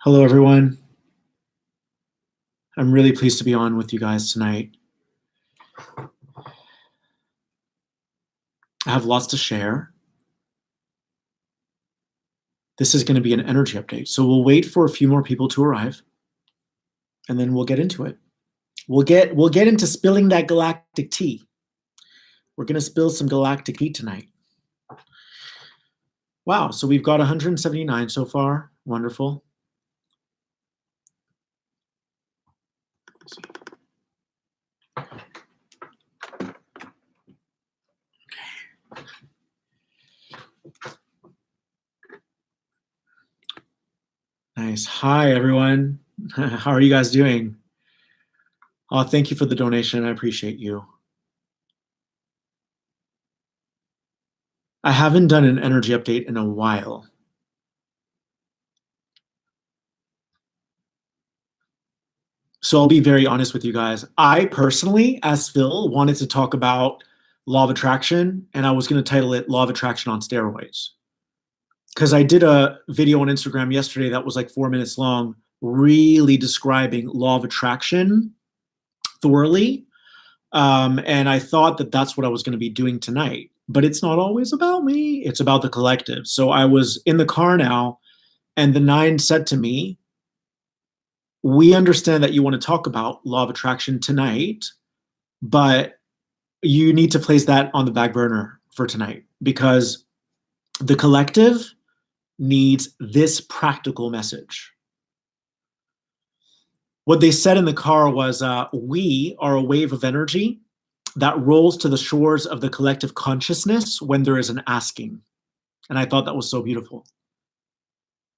Hello, everyone. I'm really pleased to be on with you guys tonight. I have lots to share. This is going to be an energy update, so we'll wait for a few more people to arrive, and then we'll get into it. We'll get into spilling that galactic tea. We're going to spill some galactic tea tonight. Wow, so we've got 179 so far. Wonderful. Nice. Hi, everyone. How are you guys doing? Oh, thank you for the donation. I appreciate you. I haven't done an energy update in a while. So I'll be very honest with you guys. I personally, as Phil, wanted to talk about law of attraction, and I was going to title it Law of Attraction on Steroids. Because I did a video on Instagram yesterday that was like 4 minutes long, really describing law of attraction thoroughly. And I thought that that's what I was going to be doing tonight. But it's not always about me. It's about the collective. So I was in the car now, and the nine said to me, we understand that you want to talk about law of attraction tonight, but you need to place that on the back burner for tonight because the collective needs this practical message. What they said in the car was, we are a wave of energy that rolls to the shores of the collective consciousness when there is an asking. And I thought that was so beautiful.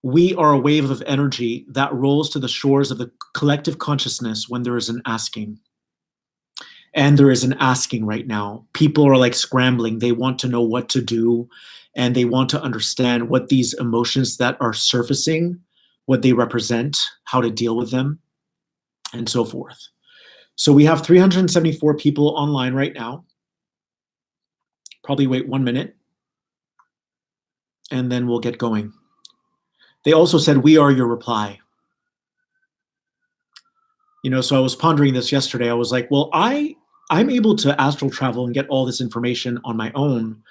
We are a wave of energy that rolls to the shores of the collective consciousness when there is an asking. And there is an asking right now. People are like scrambling. They want to know what to do, and they want to understand what these emotions that are surfacing, what they represent, how to deal with them, and so forth. So we have 374 people online right now. Probably wait 1 minute, and then we'll get going. They also said, we are your reply. So I was pondering this yesterday. I was like, well, I'm able to astral travel and get all this information on my own,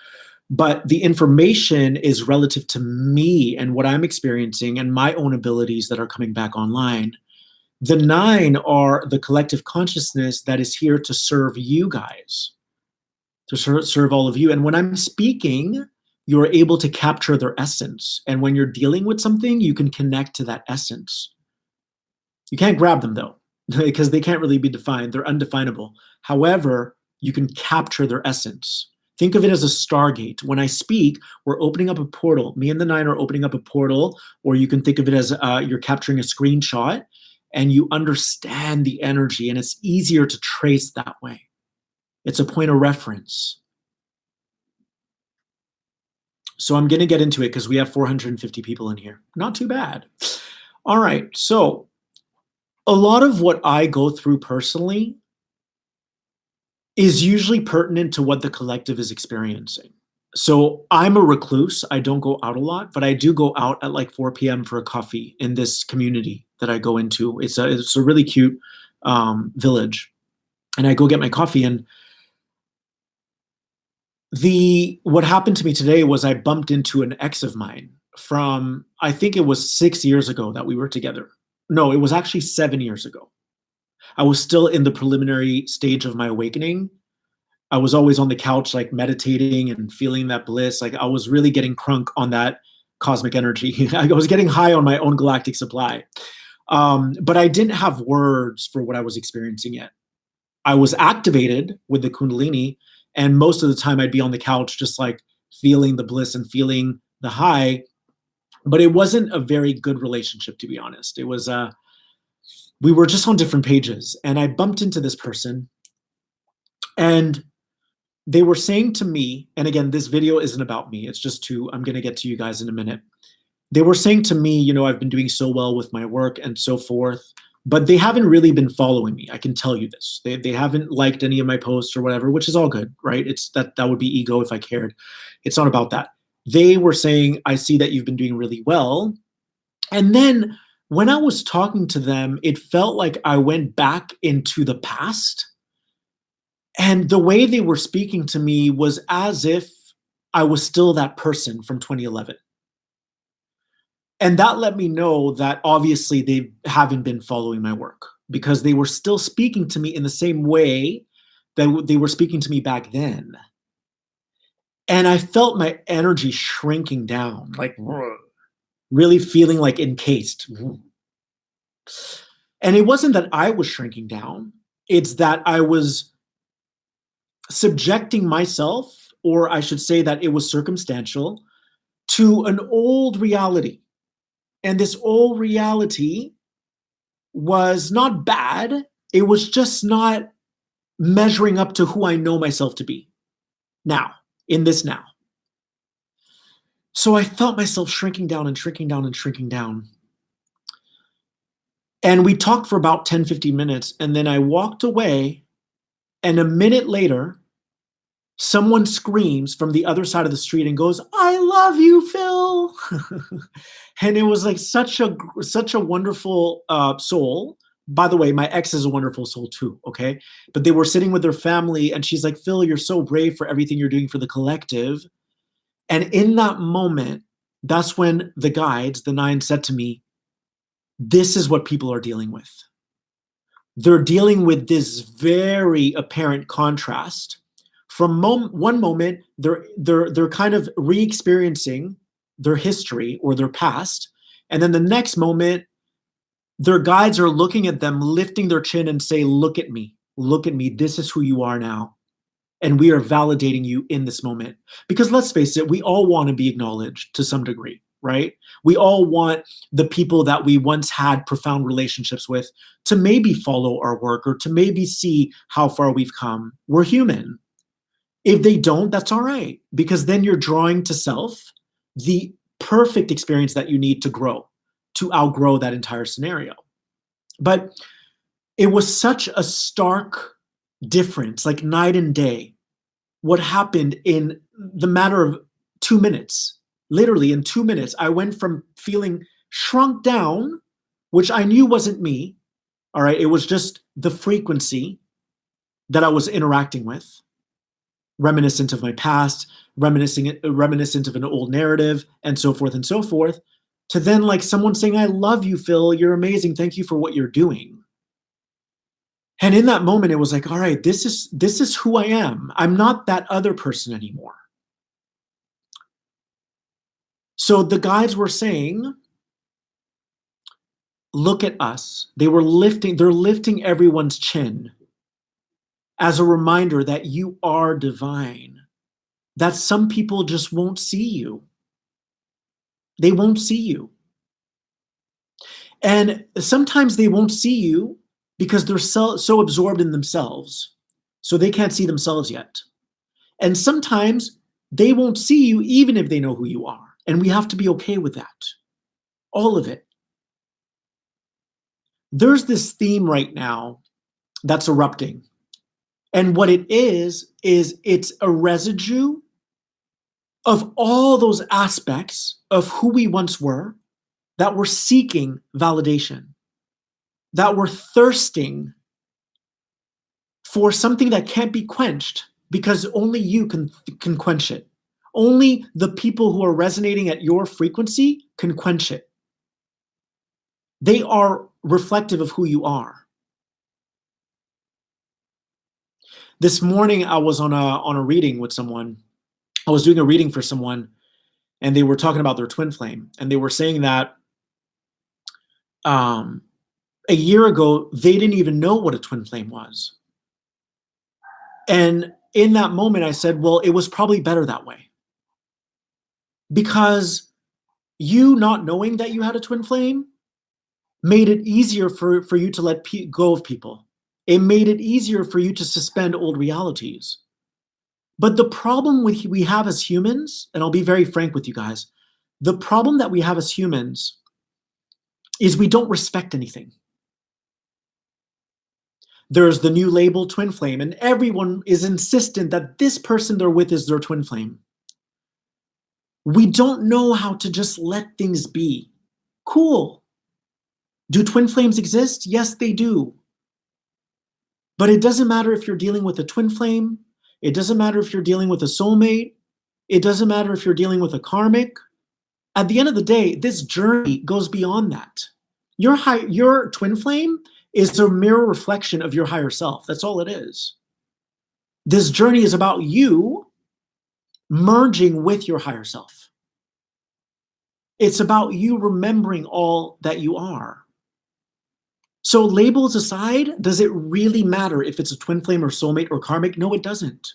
but the information is relative to me and what I'm experiencing and my own abilities that are coming back online. The nine are the collective consciousness that is here to serve you guys, to serve all of you. And when I'm speaking, you're able to capture their essence. And when you're dealing with something, you can connect to that essence. You can't grab them, though, because they can't really be defined. They're undefinable. However, you can capture their essence. Think of it as a stargate. When I speak, we're opening up a portal. Me and the nine are opening up a portal, or you can think of it as you're capturing a screenshot, and you understand the energy, and it's easier to trace that way. It's a point of reference. So I'm going to get into it because we have 450 people in here. Not too bad. All right. So a lot of what I go through personally is usually pertinent to what the collective is experiencing. So I'm a recluse. I don't go out a lot, but I do go out at like 4 p.m. for a coffee in this community that I go into. It's a really cute village. And I go get my coffee, and what happened to me today was I bumped into an ex of mine from, I think it was 6 years ago that we were together. No, it was actually 7 years ago. I was still in the preliminary stage of my awakening. I was always on the couch, like meditating and feeling that bliss. Like I was really getting crunk on that cosmic energy. I was getting high on my own galactic supply. But I didn't have words for what I was experiencing yet. I was activated with the Kundalini, and most of the time I'd be on the couch just like feeling the bliss and feeling the high, but it wasn't a very good relationship, to be honest. It was, we were just on different pages, and I bumped into this person, and they were saying to me, and again, this video isn't about me. It's just I'm going to get to you guys in a minute. They were saying to me, I've been doing so well with my work and so forth, but they haven't really been following me. I can tell you this. They haven't liked any of my posts or whatever, which is all good, right? It's that would be ego if I cared. It's not about that. They were saying, I see that you've been doing really well. And then when I was talking to them, it felt like I went back into the past. And the way they were speaking to me was as if I was still that person from 2011. And that let me know that obviously they haven't been following my work because they were still speaking to me in the same way that they were speaking to me back then. And I felt my energy shrinking down, like really feeling like encased. And it wasn't that I was shrinking down, it's that I was subjecting myself, or I should say that it was circumstantial, to an old reality. And this old reality was not bad, it was just not measuring up to who I know myself to be now, in this now. So I felt myself shrinking down and shrinking down and shrinking down. And we talked for about 10, 15 minutes, and then I walked away, and a minute later, someone screams from the other side of the street and goes, "I love you, Phil." And it was like such a wonderful soul. By the way, my ex is a wonderful soul too, okay? But they were sitting with their family, and she's like, "Phil, you're so brave for everything you're doing for the collective." And in that moment, that's when the guides, the nine, said to me, this is what people are dealing with. They're dealing with this very apparent contrast. From one moment, they're kind of re-experiencing their history or their past, and then the next moment, their guides are looking at them, lifting their chin and say, look at me, this is who you are now. And we are validating you in this moment. Because let's face it, we all want to be acknowledged to some degree, right? We all want the people that we once had profound relationships with to maybe follow our work or to maybe see how far we've come. We're human. If they don't, that's all right. Because then you're drawing to self the perfect experience that you need to grow, to outgrow that entire scenario. But it was such a stark difference, like night and day, what happened in the matter of 2 minutes. Literally in 2 minutes, I went from feeling shrunk down, which I knew wasn't me, all right? It was just the frequency that I was interacting with, reminiscent of my past, reminiscent of an old narrative, and so forth, to then like someone saying, I love you, Phil, you're amazing, thank you for what you're doing. And in that moment, it was like, all right, this is who I am. I'm not that other person anymore. So the guides were saying, look at us. They're lifting everyone's chin as a reminder that you are divine, that some people just won't see you. They won't see you. And sometimes they won't see you because they're so absorbed in themselves, so they can't see themselves yet. And sometimes they won't see you even if they know who you are. And we have to be okay with that. All of it. There's this theme right now that's erupting. And what it is it's a residue of all those aspects of who we once were that were seeking validation, that were thirsting for something that can't be quenched because only you can quench it. Only the people who are resonating at your frequency can quench it. They are reflective of who you are. This morning, I was on a reading with someone. I was doing a reading for someone, and they were talking about their twin flame, and they were saying that a year ago, they didn't even know what a twin flame was. And in that moment, I said, well, it was probably better that way. Because you not knowing that you had a twin flame made it easier for you to let go of people. It made it easier for you to suspend old realities. But the problem we have as humans, and I'll be very frank with you guys, the problem that we have as humans is we don't respect anything. There's the new label twin flame, and everyone is insistent that this person they're with is their twin flame. We don't know how to just let things be. Cool. Do twin flames exist? Yes, they do. But it doesn't matter if you're dealing with a twin flame. It doesn't matter if you're dealing with a soulmate. It doesn't matter if you're dealing with a karmic. At the end of the day, this journey goes beyond that. Your twin flame is a mirror reflection of your higher self. That's all it is. This journey is about you merging with your higher self. It's about you remembering all that you are. So labels aside, does it really matter if it's a twin flame or soulmate or karmic? No, it doesn't.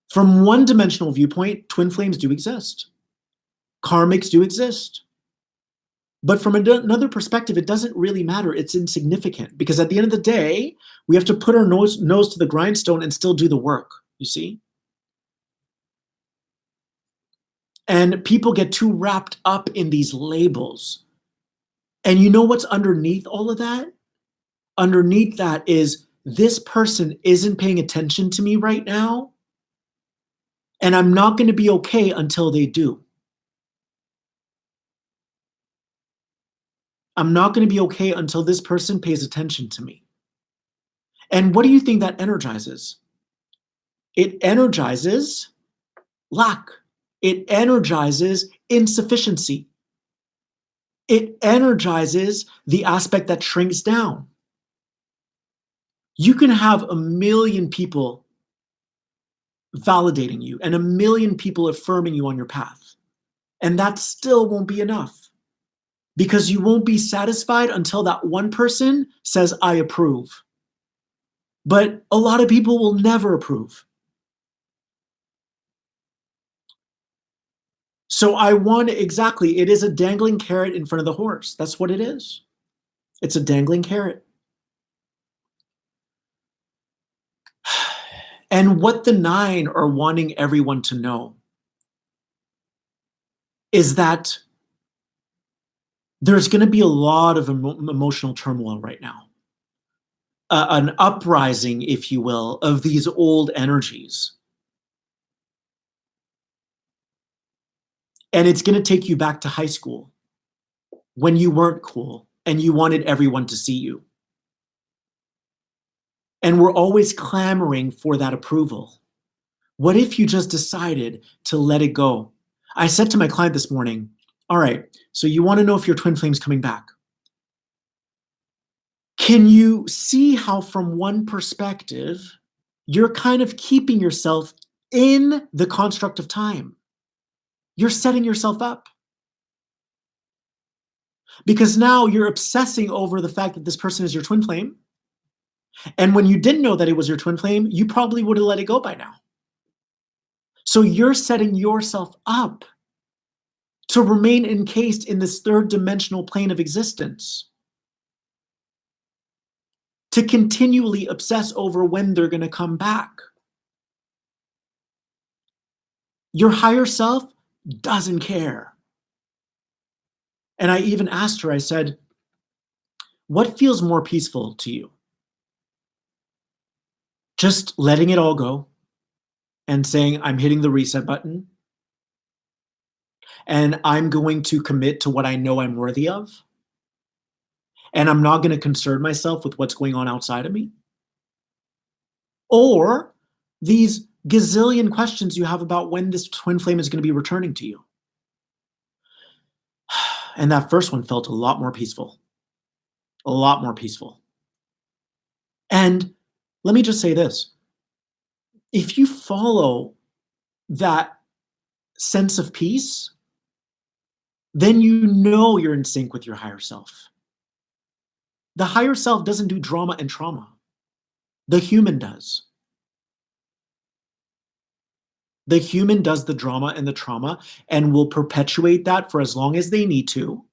From one dimensional viewpoint, twin flames do exist. Karmics do exist. But from another perspective, it doesn't really matter. It's insignificant because at the end of the day, we have to put our nose to the grindstone and still do the work, you see? And people get too wrapped up in these labels. And you know what's underneath all of that? Underneath that is this person isn't paying attention to me right now, and I'm not going to be okay until they do. I'm not going to be okay until this person pays attention to me. And what do you think that energizes? It energizes lack. It energizes insufficiency. It energizes the aspect that shrinks down. You can have a million people validating you and a million people affirming you on your path, and that still won't be enough because you won't be satisfied until that one person says, I approve. But a lot of people will never approve. So it is a dangling carrot in front of the horse. That's what it is. It's a dangling carrot. And what the 9 are wanting everyone to know is that there's going to be a lot of emotional turmoil right now. An uprising, if you will, of these old energies. And it's going to take you back to high school when you weren't cool and you wanted everyone to see you. And we're always clamoring for that approval. What if you just decided to let it go? I said to my client this morning, all right, so you want to know if your twin flame's coming back. Can you see how from one perspective, you're kind of keeping yourself in the construct of time? You're setting yourself up. Because now you're obsessing over the fact that this person is your twin flame. And when you didn't know that it was your twin flame, you probably would have let it go by now. So you're setting yourself up to remain encased in this third dimensional plane of existence, to continually obsess over when they're going to come back. Your higher self doesn't care. And I even asked her, I said, what feels more peaceful to you? Just letting it all go and saying, I'm hitting the reset button and I'm going to commit to what I know I'm worthy of. And I'm not going to concern myself with what's going on outside of me. Or these gazillion questions you have about when this twin flame is going to be returning to you. And that first one felt a lot more peaceful. A lot more peaceful. And let me just say this. If you follow that sense of peace, then you know you're in sync with your higher self. The higher self doesn't do drama and trauma. The human does. The human does the drama and the trauma and will perpetuate that for as long as they need to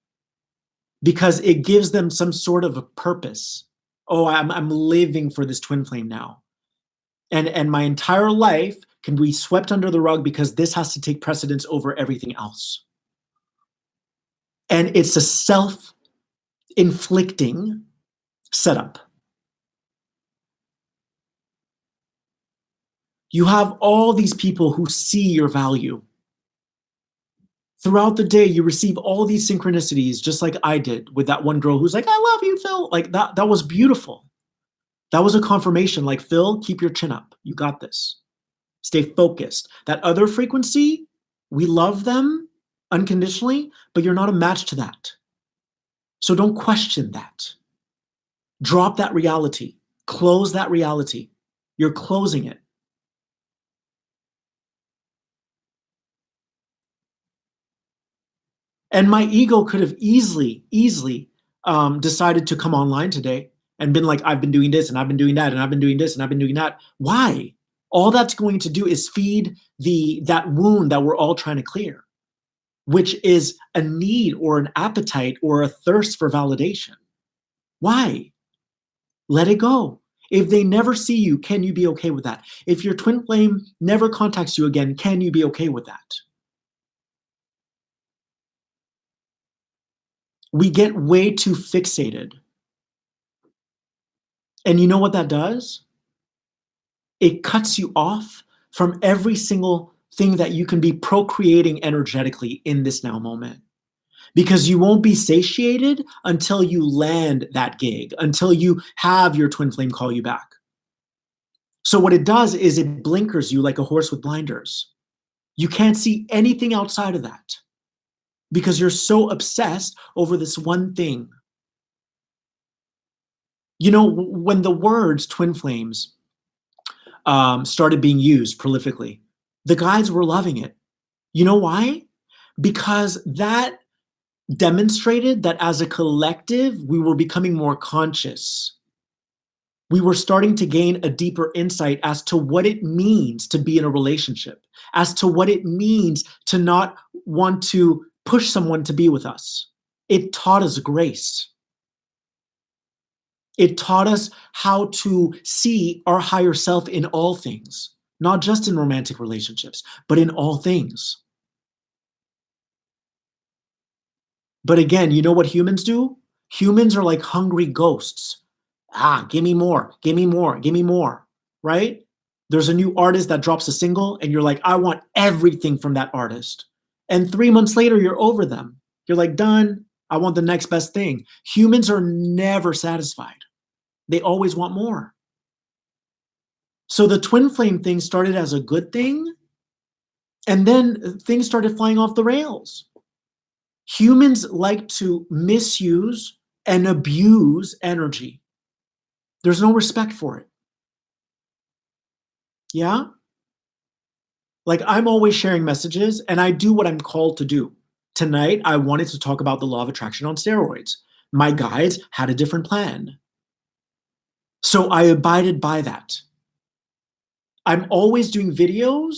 because it gives them some sort of a purpose. Oh, I'm living for this twin flame now. And my entire life can be swept under the rug because this has to take precedence over everything else. And it's a self-inflicting setup. You have all these people who see your value, Throughout the day, you receive all these synchronicities, just like I did with that one girl who's like, I love you, Phil. Like that was beautiful. That was a confirmation. Like, Phil, keep your chin up. You got this. Stay focused. That other frequency, we love them unconditionally, but you're not a match to that. So don't question that. Drop that reality. Close that reality. You're closing it. And my ego could have easily decided to come online today and been like, I've been doing this and I've been doing that and I've been doing this and I've been doing that. Why? All that's going to do is feed that wound that we're all trying to clear, which is a need or an appetite or a thirst for validation. Why? Let it go. If they never see you, can you be okay with that? If your twin flame never contacts you again, can you be okay with that? We get way too fixated. And you know what that does? It cuts you off from every single thing that you can be procreating energetically in this now moment. Because you won't be satiated until you land that gig, until you have your twin flame call you back. So what it does is it blinkers you like a horse with blinders. You can't see anything outside of that because you're so obsessed over this one thing. You know, when the words twin flames started being used prolifically, the guys were loving it. You know why? Because that demonstrated that as a collective, we were becoming more conscious. We were starting to gain a deeper insight as to what it means to be in a relationship, as to what it means to not want to push someone to be with us. It taught us grace. It taught us how to see our higher self in all things, not just in romantic relationships, but in all things. But again, you know what humans do? Humans are like hungry ghosts. Give me more, give me more, give me more, right? There's a new artist that drops a single and you're like, I want everything from that artist. And 3 months later, you're over them. You're like, done. I want the next best thing. Humans are never satisfied. They always want more. So the twin flame thing started as a good thing, and then things started flying off the rails. Humans like to misuse and abuse energy. There's no respect for it. Yeah? Like, I'm always sharing messages and I do what I'm called to do. Tonight, I wanted to talk about the law of attraction on steroids. My guides had a different plan. So I abided by that. I'm always doing videos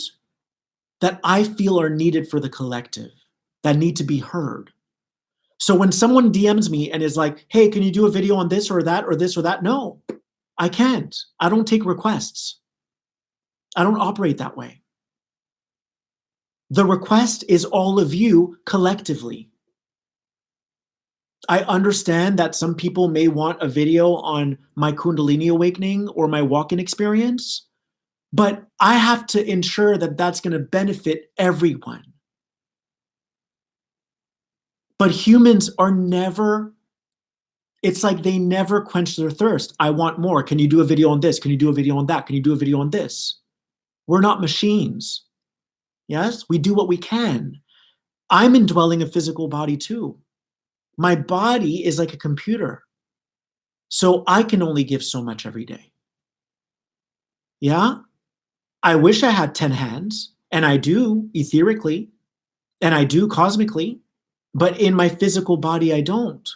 that I feel are needed for the collective, that need to be heard. So when someone DMs me and is like, hey, can you do a video on this or that or this or that? No, I can't. I don't take requests. I don't operate that way. The request is all of you collectively. I understand that some people may want a video on my Kundalini awakening or my walk-in experience, but I have to ensure that that's going to benefit everyone. But humans are never, it's like they never quench their thirst. I want more. Can you do a video on this? Can you do a video on that? Can you do a video on this? We're not machines. Yes, we do what we can. I'm indwelling a physical body too. My body is like a computer. So I can only give so much every day. Yeah? I wish I had 10 hands, and I do etherically, and I do cosmically, but in my physical body, I don't.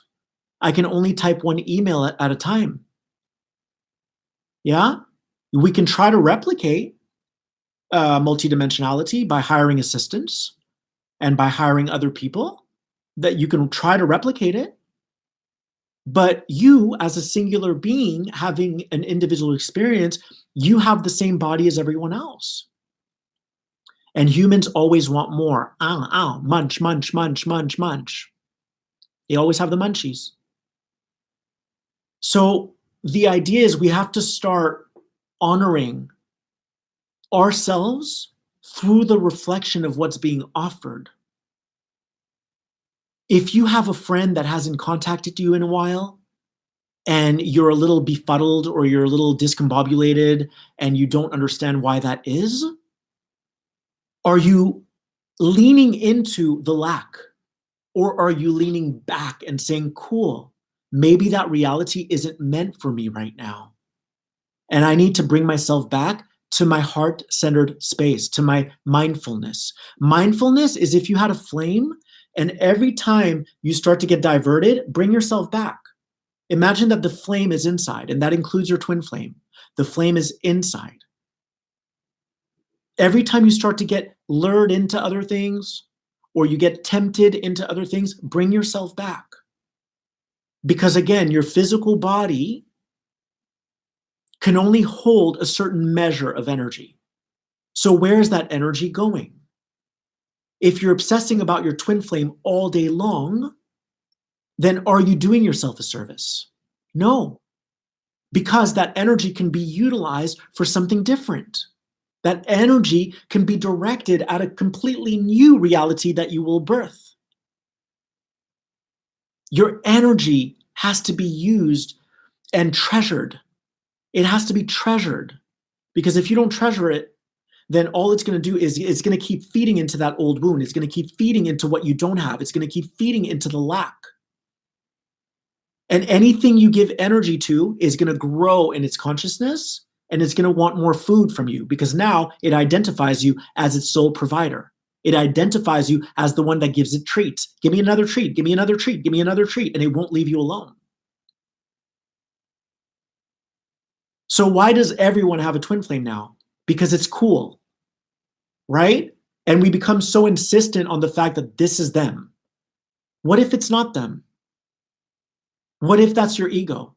I can only type one email at a time. Yeah? We can try to replicate multidimensionality by hiring assistants and by hiring other people, that you can try to replicate it. But you, as a singular being, having an individual experience, you have the same body as everyone else. And humans always want more. Munch, munch, munch, munch, munch. They always have the munchies. So the idea is we have to start honoring ourselves through the reflection of what's being offered. If you have a friend that hasn't contacted you in a while and you're a little befuddled or you're a little discombobulated and you don't understand why that is, are you leaning into the lack or are you leaning back and saying, cool, maybe that reality isn't meant for me right now? And I need to bring myself back to my heart-centered space, to my mindfulness. Mindfulness is if you had a flame and every time you start to get diverted, bring yourself back. Imagine that the flame is inside, and that includes your twin flame. The flame is inside. Every time you start to get lured into other things or you get tempted into other things, bring yourself back. Because again, your physical body can only hold a certain measure of energy. So where is that energy going? If you're obsessing about your twin flame all day long, then are you doing yourself a service? No, because that energy can be utilized for something different. That energy can be directed at a completely new reality that you will birth. Your energy has to be used and treasured. It has to be treasured, because if you don't treasure it, then all it's going to do is it's going to keep feeding into that old wound. It's going to keep feeding into what you don't have. It's going to keep feeding into the lack. And anything you give energy to is going to grow in its consciousness, and it's going to want more food from you because now it identifies you as its sole provider. It identifies you as the one that gives it treats. Give me another treat, give me another treat, give me another treat, and it won't leave you alone. So why does everyone have a twin flame now? Because it's cool, right? And we become so insistent on the fact that this is them. What if it's not them? What if that's your ego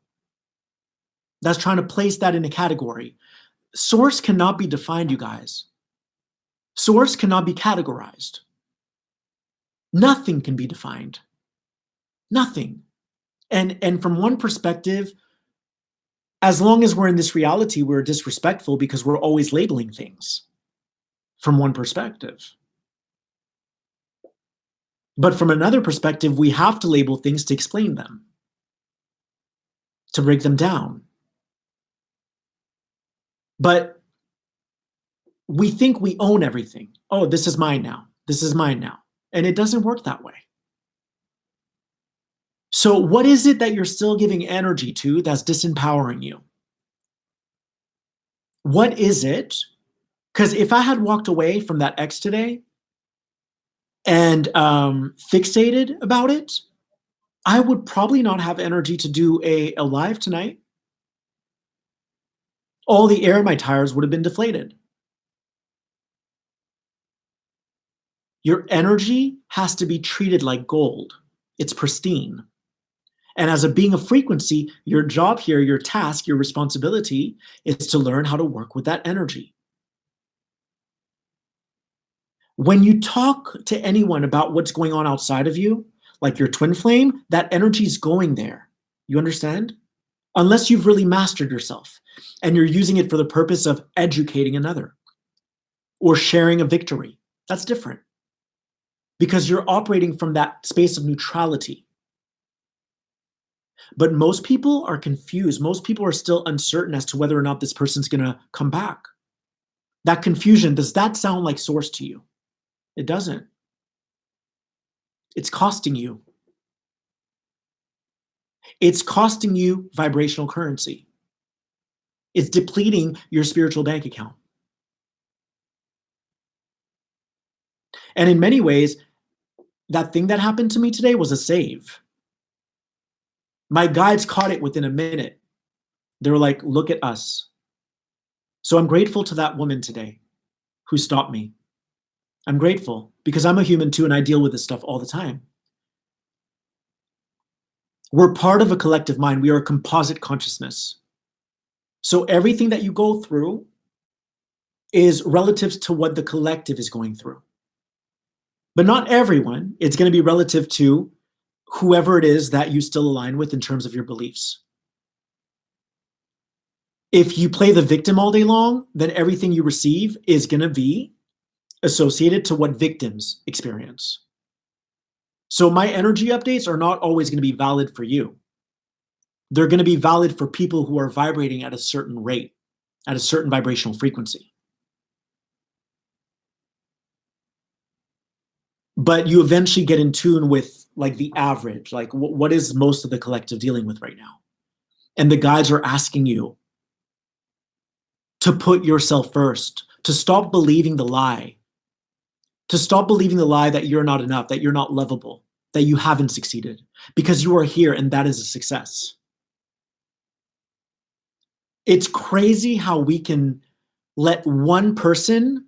that's trying to place that in a category? Source cannot be defined, you guys. Source cannot be categorized. Nothing can be defined. Nothing. And from one perspective, as long as we're in this reality, we're disrespectful because we're always labeling things from one perspective. But from another perspective, we have to label things to explain them, to break them down. But we think we own everything. Oh, this is mine now. This is mine now. And it doesn't work that way. So what is it that you're still giving energy to that's disempowering you? What is it? Because if I had walked away from that ex today and fixated about it, I would probably not have energy to do a live tonight. All the air in my tires would have been deflated. Your energy has to be treated like gold. It's pristine. And as a being of frequency, your job here, your task, your responsibility is to learn how to work with that energy. When you talk to anyone about what's going on outside of you, like your twin flame, that energy is going there. You understand? Unless you've really mastered yourself and you're using it for the purpose of educating another or sharing a victory. That's different because you're operating from that space of neutrality. But most people are confused. Most people are still uncertain as to whether or not this person's going to come back. That confusion, does that sound like source to you? It doesn't. It's costing you. It's costing you vibrational currency. It's depleting your spiritual bank account. And in many ways, that thing that happened to me today was a save. My guides caught it within a minute. They were like, look at us. So I'm grateful to that woman today who stopped me. I'm grateful because I'm a human too and I deal with this stuff all the time. We're part of a collective mind. We are a composite consciousness. So everything that you go through is relative to what the collective is going through. But not everyone. It's going to be relative to whoever it is that you still align with in terms of your beliefs. If you play the victim all day long, then everything you receive is going to be associated to what victims experience. So my energy updates are not always going to be valid for you. They're going to be valid for people who are vibrating at a certain rate, at a certain vibrational frequency. But you eventually get in tune with like the average, like what is most of the collective dealing with right now? And the guides are asking you to put yourself first, to stop believing the lie, that you're not enough, that you're not lovable, that you haven't succeeded, because you are here and that is a success. It's crazy how we can let one person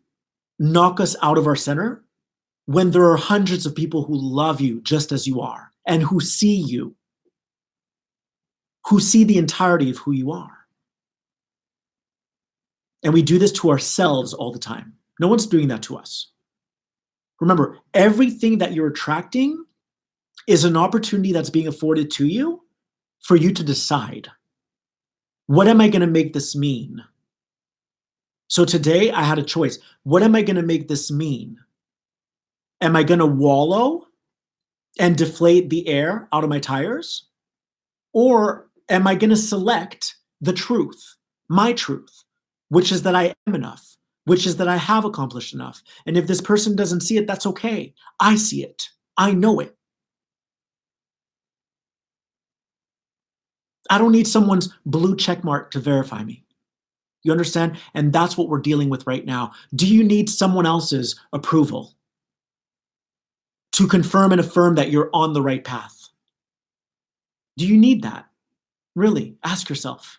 knock us out of our center when there are hundreds of people who love you just as you are and who see you, who see the entirety of who you are. And we do this to ourselves all the time. No one's doing that to us. Remember, everything that you're attracting is an opportunity that's being afforded to you for you to decide, what am I going to make this mean? So today I had a choice. What am I going to make this mean? Am I going to wallow and deflate the air out of my tires? Or am I going to select the truth, my truth, which is that I am enough, which is that I have accomplished enough. And if this person doesn't see it, that's okay. I see it. I know it. I don't need someone's blue check mark to verify me. You understand? And that's what we're dealing with right now. Do you need someone else's approval to confirm and affirm that you're on the right path? Do you need that? Really, ask yourself.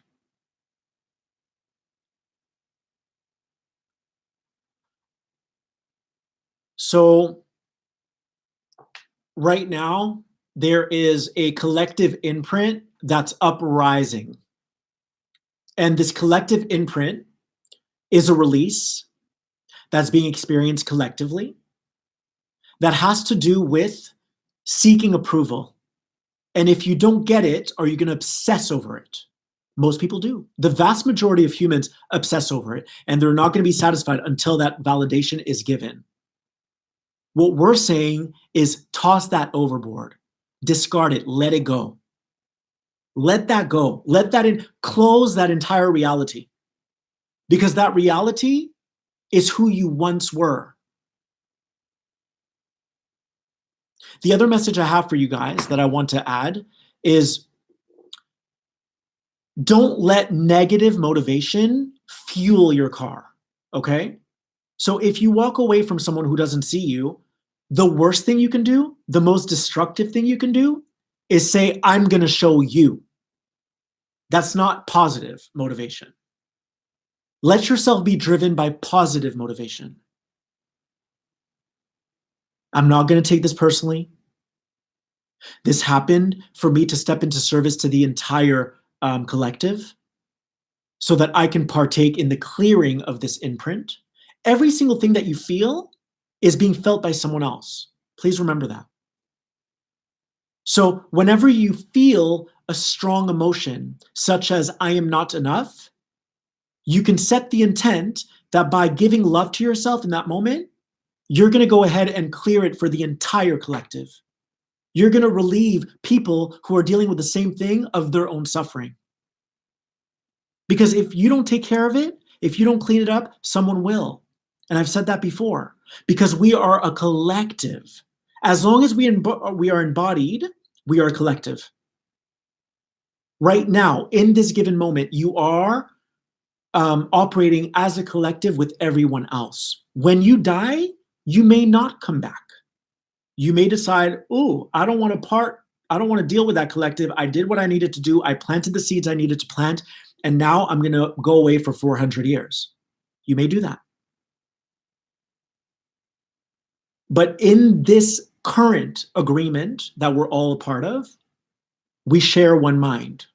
So right now, there is a collective imprint that's uprising. And this collective imprint is a release that's being experienced collectively that has to do with seeking approval. And if you don't get it, are you going to obsess over it? Most people do. The vast majority of humans obsess over it, and they're not going to be satisfied until that validation is given. What we're saying is toss that overboard, discard it, let it go. Let that go. Let that in, close that entire reality. Because that reality is who you once were. The other message I have for you guys that I want to add is don't let negative motivation fuel your car, okay? So if you walk away from someone who doesn't see you, the worst thing you can do, the most destructive thing you can do is say, I'm going to show you. That's not positive motivation. Let yourself be driven by positive motivation. I'm not going to take this personally. This happened for me to step into service to the entire collective so that I can partake in the clearing of this imprint. Every single thing that you feel is being felt by someone else. Please remember that. So whenever you feel a strong emotion, such as I am not enough, you can set the intent that by giving love to yourself in that moment, you're going to go ahead and clear it for the entire collective. You're going to relieve people who are dealing with the same thing of their own suffering. Because if you don't take care of it, if you don't clean it up, someone will. And I've said that before. Because we are a collective. As long as we are embodied, we are a collective. Right now, in this given moment, you are operating as a collective with everyone else. When you die, you may not come back. You may decide, oh, I don't want to deal with that collective. I did what I needed to do. I planted the seeds I needed to plant, and now I'm going to go away for 400 years. You may do that. But in this current agreement that we're all a part of, we share one mind.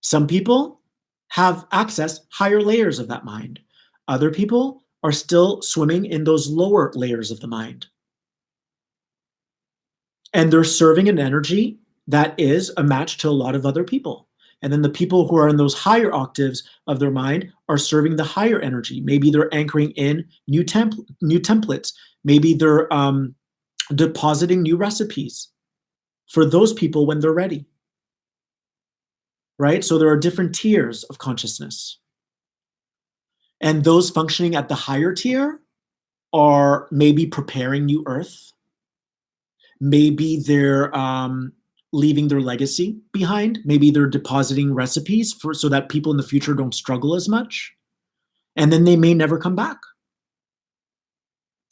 Some people have accessed higher layers of that mind. Other people are still swimming in those lower layers of the mind. And they're serving an energy that is a match to a lot of other people. And then the people who are in those higher octaves of their mind are serving the higher energy. Maybe they're anchoring in new templates. Maybe they're depositing new recipes for those people when they're ready, right? So there are different tiers of consciousness. And those functioning at the higher tier are maybe preparing new earth. Maybe they're leaving their legacy behind. Maybe they're depositing recipes so that people in the future don't struggle as much. And then they may never come back.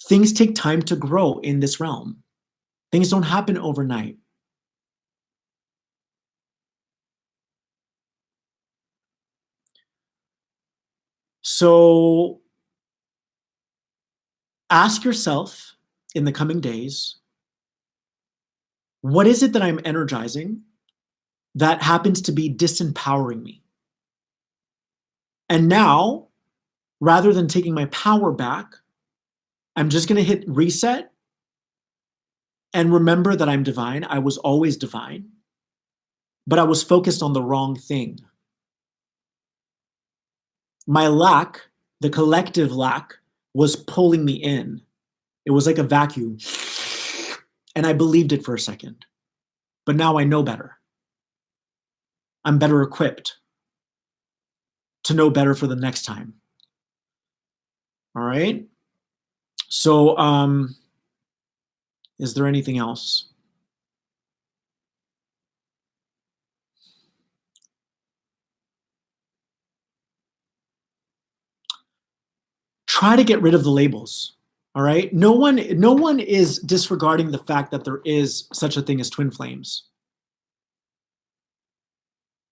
Things take time to grow in this realm. Things don't happen overnight. So ask yourself in the coming days, what is it that I'm energizing that happens to be disempowering me? And now, rather than taking my power back, I'm just going to hit reset and remember that I'm divine. I was always divine, but I was focused on the wrong thing. My lack, the collective lack, was pulling me in. It was like a vacuum. And I believed it for a second. But now I know better. I'm better equipped to know better for the next time. All right? So, is there anything else? Try to get rid of the labels. All right? No one is disregarding the fact that there is such a thing as twin flames.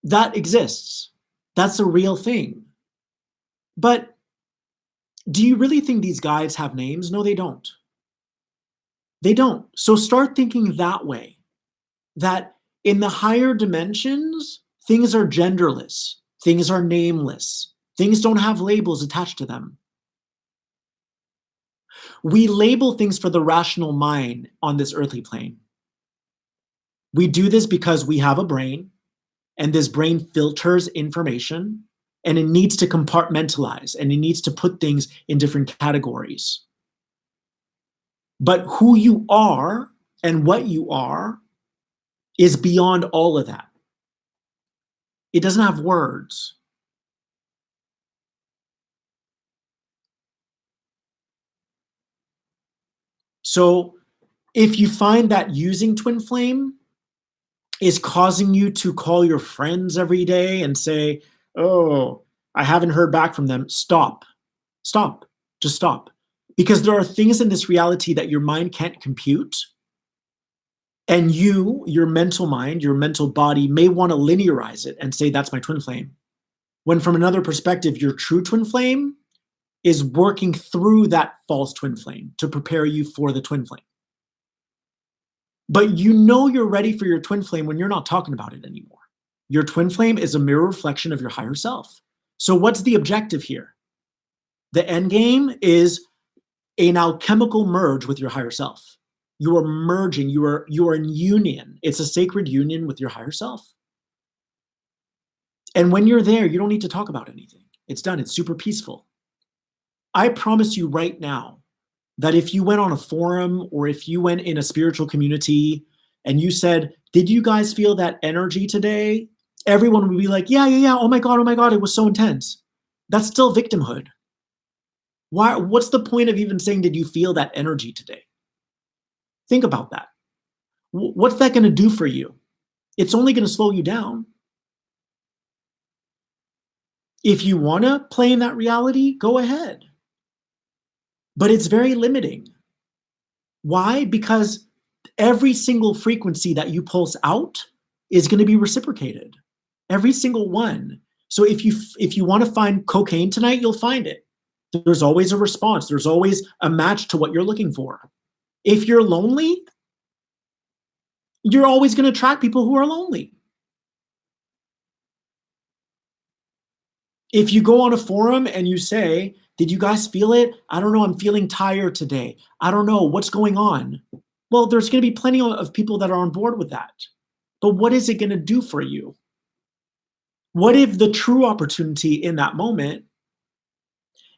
That exists. That's a real thing. But do you really think these guides have names? No, they don't. They don't. So start thinking that way, that in the higher dimensions, things are genderless, things are nameless, things don't have labels attached to them. We label things for the rational mind on this earthly plane. We do this because we have a brain, and this brain filters information, and it needs to compartmentalize, and it needs to put things in different categories. But who you are and what you are is beyond all of that. It doesn't have words. So if you find that using twin flame is causing you to call your friends every day and say, oh, I haven't heard back from them, stop. Stop. Just stop. Because there are things in this reality that your mind can't compute. And you, your mental mind, your mental body may want to linearize it and say, that's my twin flame. When from another perspective, your true twin flame is working through that false twin flame to prepare you for the twin flame. But you know you're ready for your twin flame when you're not talking about it anymore. Your twin flame is a mirror reflection of your higher self. So what's the objective here? The end game is an alchemical merge with your higher self. You are merging, you are in union. It's a sacred union with your higher self. And when you're there, you don't need to talk about anything. It's done. It's super peaceful. I promise you right now that if you went on a forum or if you went in a spiritual community and you said, did you guys feel that energy today? Everyone would be like, yeah. Oh my God, it was so intense. That's still victimhood. Why? What's the point of even saying, did you feel that energy today? Think about that. What's that going to do for you? It's only going to slow you down. If you want to play in that reality, go ahead. But it's very limiting. Why? Because every single frequency that you pulse out is going to be reciprocated. Every single one. So if you want to find cocaine tonight, you'll find it. There's always a response. There's always a match to what you're looking for. If you're lonely, you're always going to attract people who are lonely. If you go on a forum and you say, did you guys feel it? I don't know. I'm feeling tired today. I don't know what's going on. Well, there's going to be plenty of people that are on board with that. But what is it going to do for you? What if the true opportunity in that moment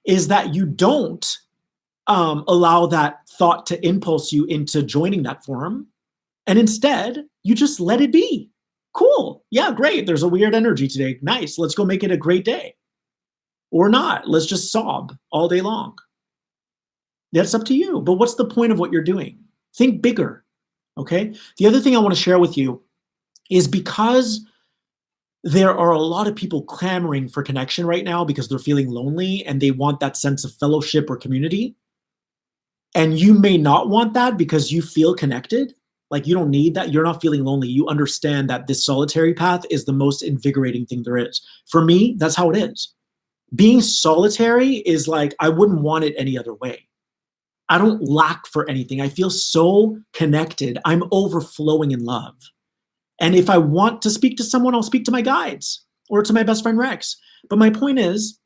is that you don't allow that thought to impulse you into joining that forum. And instead, you just let it be. Cool. Yeah, great. There's a weird energy today. Nice. Let's go make it a great day. Or not. Let's just sob all day long. That's up to you. But what's the point of what you're doing? Think bigger. Okay. The other thing I want to share with you is because there are a lot of people clamoring for connection right now because they're feeling lonely and they want that sense of fellowship or community. And you may not want that because you feel connected. Like you don't need that. You're not feeling lonely. You understand that this solitary path is the most invigorating thing there is. For me, that's how it is. Being solitary is like, I wouldn't want it any other way. I don't lack for anything. I feel so connected. I'm overflowing in love. And if I want to speak to someone, I'll speak to my guides or to my best friend Rex. But my point is,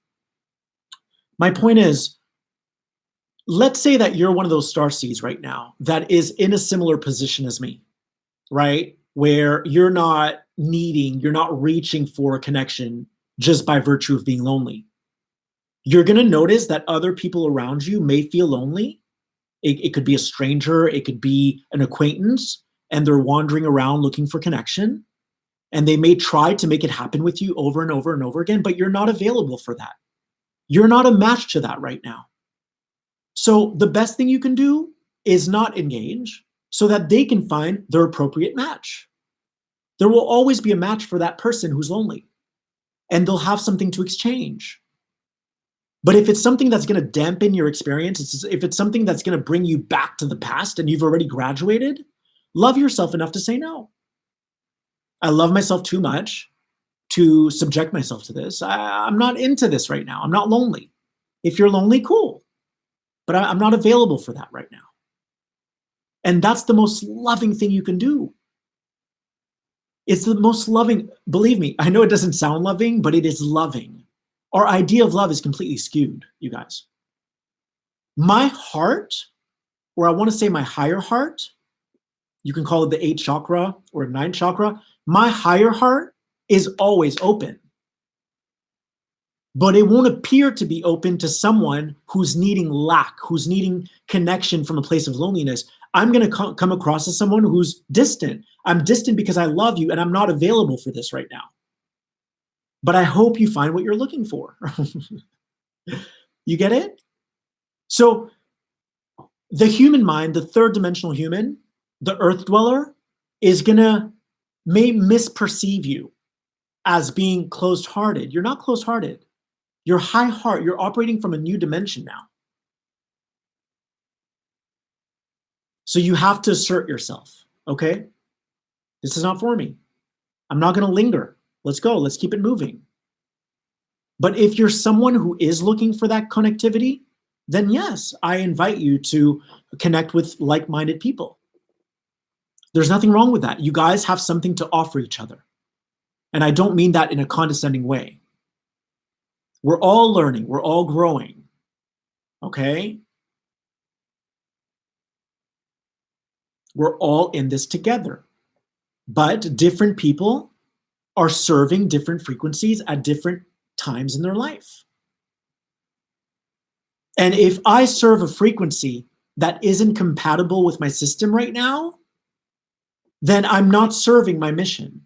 let's say that you're one of those starseeds right now that is in a similar position as me, right? Where you're not reaching for a connection just by virtue of being lonely. You're going to notice that other people around you may feel lonely. It could be a stranger, it could be an acquaintance, and they're wandering around looking for connection. And they may try to make it happen with you over and over and over again, but you're not available for that. You're not a match to that right now. So the best thing you can do is not engage so that they can find their appropriate match. There will always be a match for that person who's lonely, and they'll have something to exchange. But if it's something that's going to dampen your experience, if it's something that's going to bring you back to the past and you've already graduated, love yourself enough to say no. I love myself too much to subject myself to this. I'm not into this right now. I'm not lonely. If you're lonely, cool. But I'm not available for that right now. And that's the most loving thing you can do. It's the most loving, believe me, I know it doesn't sound loving, but it is loving. Our idea of love is completely skewed, you guys. My heart, or I want to say my higher heart, you can call it the 8th chakra or 9th chakra, my higher heart is always open. But it won't appear to be open to someone who's needing lack, who's needing connection from a place of loneliness. I'm going to come across as someone who's distant. I'm distant because I love you and I'm not available for this right now. But I hope you find what you're looking for. You get it? So the human mind, the third dimensional human, the earth dweller, may misperceive you as being closed-hearted. You're not closed-hearted. You're high heart. You're operating from a new dimension now. So you have to assert yourself, okay? This is not for me. I'm not going to linger. Let's go. Let's keep it moving. But if you're someone who is looking for that connectivity, then yes, I invite you to connect with like-minded people. There's nothing wrong with that. You guys have something to offer each other. And I don't mean that in a condescending way. We're all learning. We're all growing. Okay? We're all in this together. But different people are serving different frequencies at different times in their life. And if I serve a frequency that isn't compatible with my system right now, then I'm not serving my mission.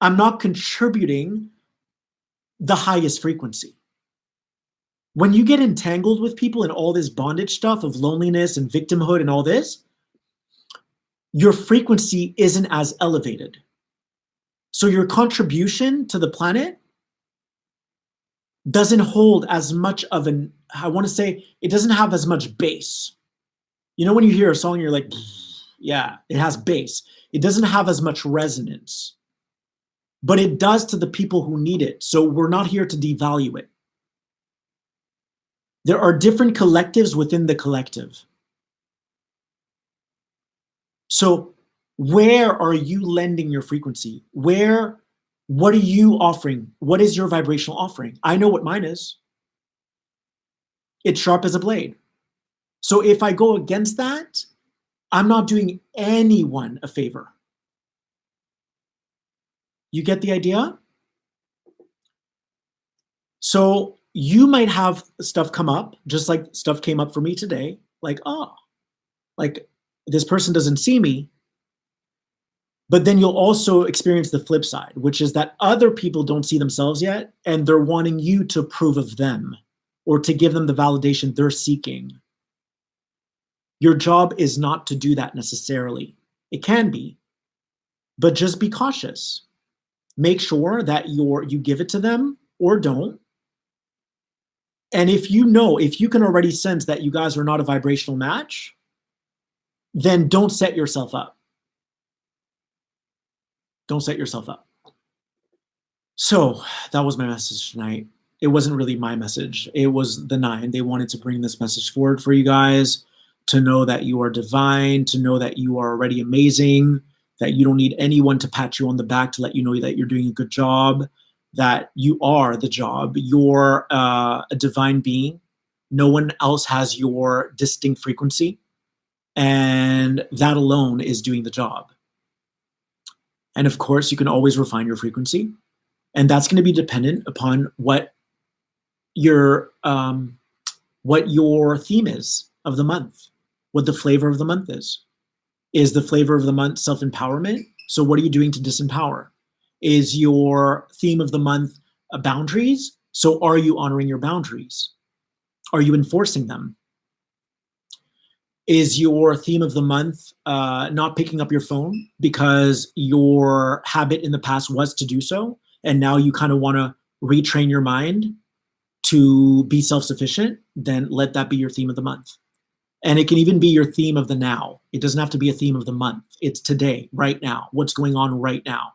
I'm not contributing the highest frequency. When you get entangled with people and all this bondage stuff of loneliness and victimhood and all this, your frequency isn't as elevated. So your contribution to the planet doesn't hold as much of an, I want to say, it doesn't have as much bass. You know, when you hear a song, you're like, yeah, it has bass. It doesn't have as much resonance, but it does to the people who need it. So we're not here to devalue it. There are different collectives within the collective. So where are you lending your frequency? What are you offering? What is your vibrational offering? I know what mine is. It's sharp as a blade. So if I go against that, I'm not doing anyone a favor. You get the idea? So you might have stuff come up, just like stuff came up for me today. Like, oh, like this person doesn't see me. But then you'll also experience the flip side, which is that other people don't see themselves yet, and they're wanting you to approve of them or to give them the validation they're seeking. Your job is not to do that necessarily. It can be, but just be cautious. Make sure that you give it to them or don't. And if you can already sense that you guys are not a vibrational match, then don't set yourself up. Don't set yourself up. So that was my message tonight. It wasn't really my message. It was the 9. They wanted to bring this message forward for you guys, to know that you are divine, to know that you are already amazing, that you don't need anyone to pat you on the back to let you know that you're doing a good job, that you are the job. You're a divine being. No one else has your distinct frequency. And that alone is doing the job. And of course, you can always refine your frequency. And that's going to be dependent upon what your theme is of the month, what the flavor of the month is. Is the flavor of the month self-empowerment? So what are you doing to disempower? Is your theme of the month boundaries? So are you honoring your boundaries? Are you enforcing them? Is your theme of the month not picking up your phone because your habit in the past was to do so, and now you kind of want to retrain your mind to be self-sufficient? Then let that be your theme of the month. And it can even be your theme of the now. It doesn't have to be a theme of the month. It's today, right now. What's going on right now?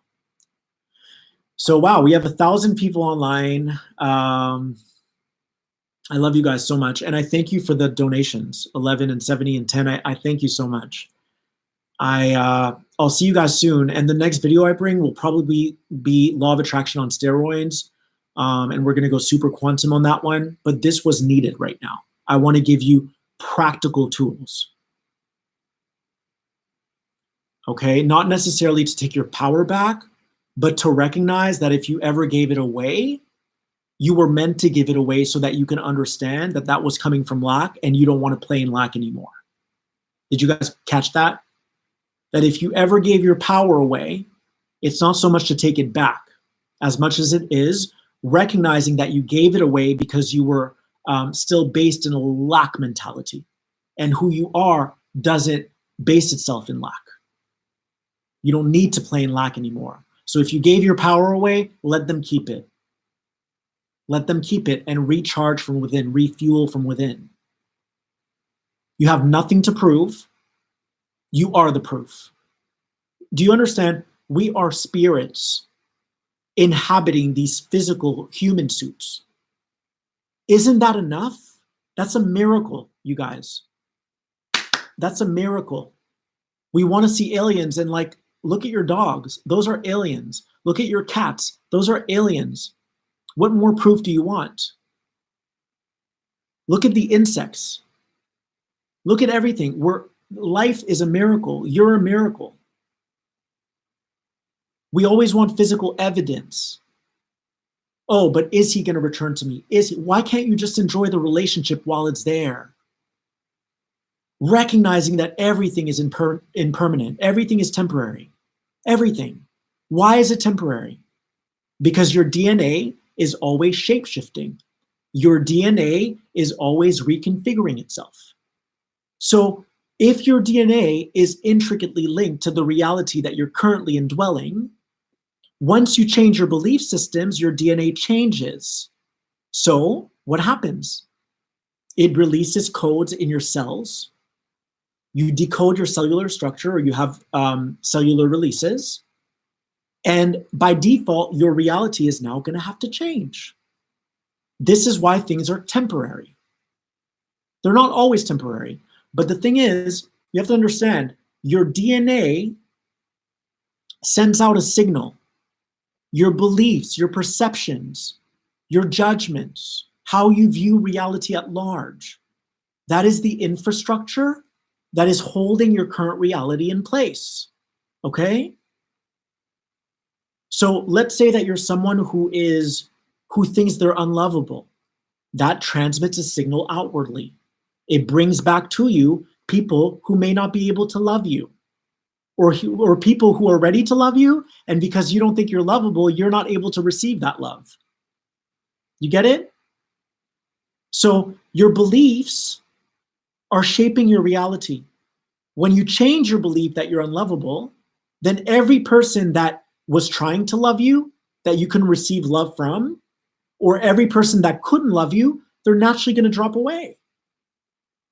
So, wow, we have 1,000 people online. I love you guys so much. And I thank you for the donations, 11 and 70 and 10. I thank you so much. I'll see you guys soon. And the next video I bring will probably be Law of Attraction on steroids. And we're going to go super quantum on that one. But this was needed right now. I want to give you practical tools. Okay? Not necessarily to take your power back, but to recognize that if you ever gave it away, you were meant to give it away so that you can understand that that was coming from lack and you don't want to play in lack anymore. Did you guys catch that? That if you ever gave your power away, it's not so much to take it back as much as it is recognizing that you gave it away because you were still based in a lack mentality, and who you are doesn't base itself in lack. You don't need to play in lack anymore. So if you gave your power away, let them keep it. Let them keep it and recharge from within, refuel from within. You have nothing to prove. You are the proof. Do you understand? We are spirits inhabiting these physical human suits. Isn't that enough? That's a miracle, you guys. That's a miracle. We want to see aliens and look at your dogs. Those are aliens. Look at your cats. Those are aliens. What more proof do you want? Look at the insects. Look at everything. Life is a miracle. You're a miracle. We always want physical evidence. Oh, but is he going to return to me? Why can't you just enjoy the relationship while it's there? Recognizing that everything is impermanent. Everything is temporary. Everything. Why is it temporary? Because your DNA is always shape-shifting. Your DNA is always reconfiguring itself. So if your DNA is intricately linked to the reality that you're currently indwelling, once you change your belief systems, your DNA changes. So what happens? It releases codes in your cells. You decode your cellular structure, or you have cellular releases. And by default, your reality is now going to have to change. This is why things are temporary. They're not always temporary. But the thing is, you have to understand, your DNA sends out a signal. Your beliefs, your perceptions, your judgments, how you view reality at large. That is the infrastructure that is holding your current reality in place. Okay? So let's say that you're someone who thinks they're unlovable. That transmits a signal outwardly. It brings back to you people who may not be able to love you, or people who are ready to love you, and because you don't think you're lovable, you're not able to receive that love. You get it? So your beliefs are shaping your reality. When you change your belief that you're unlovable, then every person that was trying to love you, that you can receive love from, or every person that couldn't love you, they're naturally going to drop away.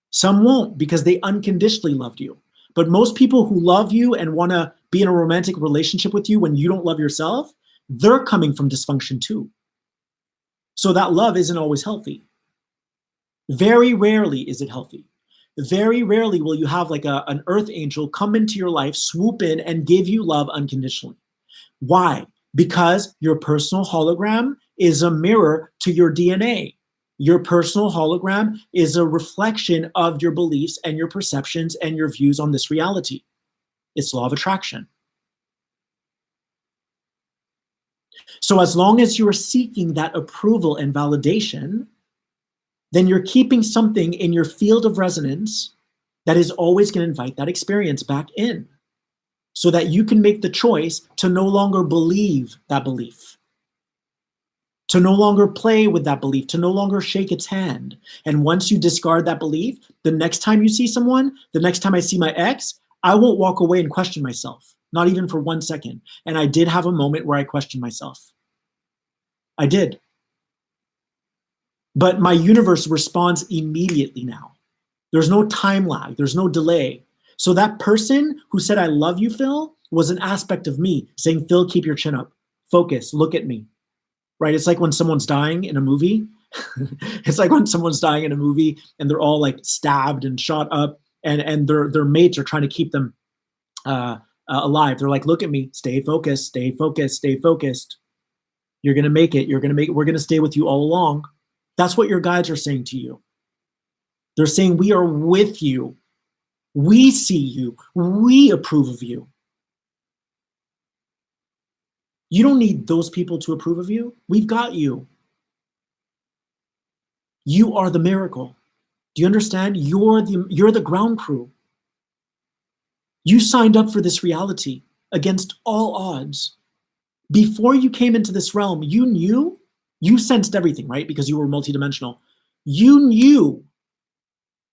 Some won't because they unconditionally loved you. But most people who love you and want to be in a romantic relationship with you when you don't love yourself, they're coming from dysfunction too. So that love isn't always healthy. Very rarely is it healthy. Very rarely will you have like an earth angel come into your life, swoop in, and give you love unconditionally. Why? Because your personal hologram is a mirror to your DNA. Your personal hologram is a reflection of your beliefs and your perceptions and your views on this reality. It's law of attraction. So as long as you're seeking that approval and validation, then you're keeping something in your field of resonance that is always going to invite that experience back in, so that you can make the choice to no longer believe that belief, to no longer play with that belief, to no longer shake its hand. And once you discard that belief, the next time you see someone, the next time I see my ex, I won't walk away and question myself, not even for 1 second. And I did have a moment where I questioned myself. I did. But my universe responds immediately now. There's no time lag, there's no delay. So that person who said, I love you, Phil, was an aspect of me saying, Phil, keep your chin up, focus, look at me, right? It's like when someone's dying in a movie. It's like when someone's dying in a movie and they're all like stabbed and shot up, and their mates are trying to keep them alive. They're like, look at me, stay focused, stay focused, stay focused. You're going to make it. You're going to make it. We're going to stay with you all along. That's what your guides are saying to you. They're saying, we are with you. We see you. We approve of you. You don't need those people to approve of you. We've got you. You are the miracle. Do you understand? You're the ground crew. You signed up for this reality against all odds. Before you came into this realm, you knew, you sensed everything, right? Because you were multidimensional. You knew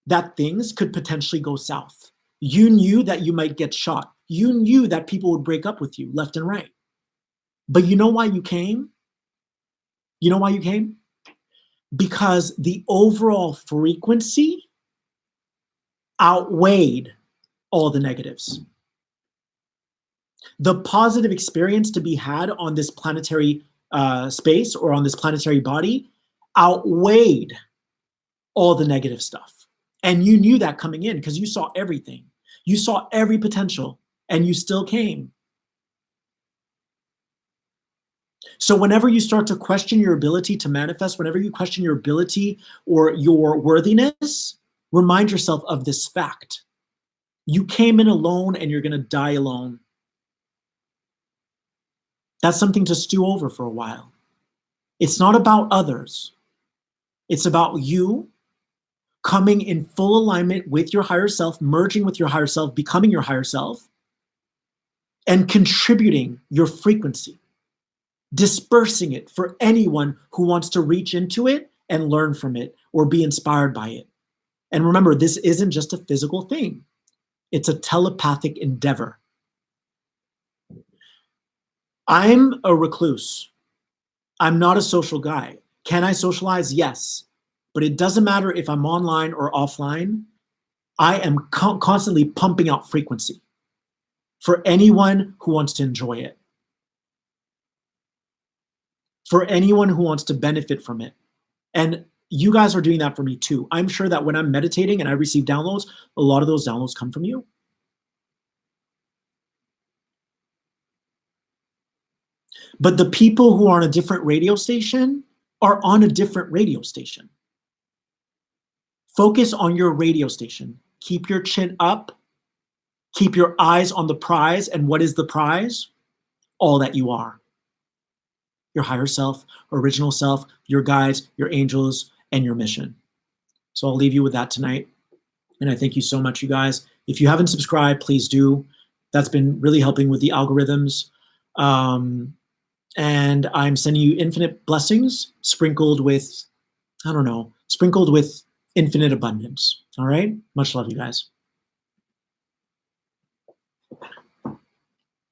that things could potentially go south. You knew that you might get shot. You knew that people would break up with you left and right. But you know why you came? You know why you came? Because the overall frequency outweighed all the negatives. The positive experience to be had on this planetary space or on this planetary body outweighed all the negative stuff. And you knew that coming in because you saw everything. You saw every potential, and you still came. So whenever you start to question your ability to manifest, whenever you question your ability or your worthiness, remind yourself of this fact. You came in alone and you're going to die alone. That's something to stew over for a while. It's not about others. It's about you coming in full alignment with your higher self, merging with your higher self, becoming your higher self, and contributing your frequency, dispersing it for anyone who wants to reach into it and learn from it or be inspired by it. And remember, this isn't just a physical thing. It's a telepathic endeavor. I'm a recluse. I'm not a social guy. Can I socialize? Yes. But it doesn't matter if I'm online or offline. I am constantly pumping out frequency for anyone who wants to enjoy it, for anyone who wants to benefit from it. And you guys are doing that for me too. I'm sure that when I'm meditating and I receive downloads, a lot of those downloads come from you. But the people who are on a different radio station are on a different radio station. Focus on your radio station. Keep your chin up. Keep your eyes on the prize. And what is the prize? All that you are. Your higher self, original self, your guides, your angels, and your mission. So I'll leave you with that tonight. And I thank you so much, you guys. If you haven't subscribed, please do. That's been really helping with the algorithms. And I'm sending you infinite blessings sprinkled with, I don't know, sprinkled with infinite abundance. All right? Much love, you guys.